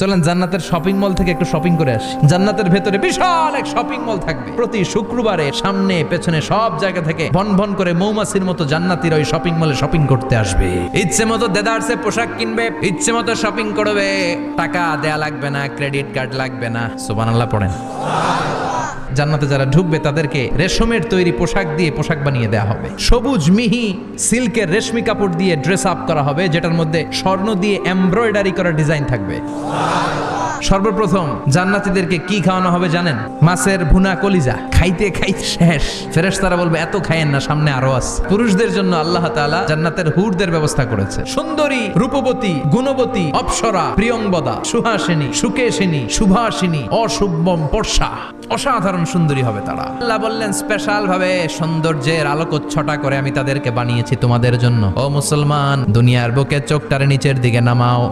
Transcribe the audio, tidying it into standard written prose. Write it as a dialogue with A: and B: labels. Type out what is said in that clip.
A: চলেন জান্নাতের shopping mall থেকে একটু শপিং করে আসি। জান্নাতের ভেতরে বিশাল এক শপিং মল থাকবে। প্রতি শুক্রবারে সামনে পেছনে সব জায়গা থেকে ভন ভন করে মৌমাছির মতো জান্নাতীরা ওই শপিং মলে শপিং করতে আসবে। ইচ্ছে মতো দেদারসে পোশাক কিনবে, ইচ্ছে মতো শপিং করবে, টাকা দেয়া লাগবে না, ক্রেডিট কার্ড লাগবে না। সুবহানাল্লাহ পড়েন। জান্নাতে যারা ঢুকবে তাদেরকে রেশমের তৈরি পোশাক দিয়ে পোশাক বানিয়ে দেওয়া হবে। সবুজ মিহি সিল্কের রেশমি কাপড় দিয়ে ড্রেস আপ করা হবে, যেটার মধ্যে স্বর্ণ দিয়ে এমব্রয়ডারি করা ডিজাইন থাকবে। সর্বপ্রথম জান্নাতীদেরকে কি খাওয়ানো হবে জানেন? মাছের ভুনা কলিজা। খাইতে খাইতে শেষ। ফেরেশতারা বলবে এত খায়েন না, সামনে আরো আছে। পুরুষদের জন্য আল্লাহ তাআলা জান্নাতের হুরদের ব্যবস্থা করেছে। সুন্দরী, রূপবতী, গুণবতী, অপ্সরা, প্রিয়ংবদা, সুহাসিনী, সুকেশিনী, সুভাষিনী, অশুভম পর্ষা, অসাধারণ সুন্দরী হবে তারা। আল্লাহ বললেন স্পেশাল ভাবে সৌন্দর্যের আলোকচ্ছটা করে আমি তাদেরকে বানিয়েছি তোমাদের জন্য। ও মুসলমান, দুনিয়ার বুকে চোখটারে নিচের দিকে নামাও।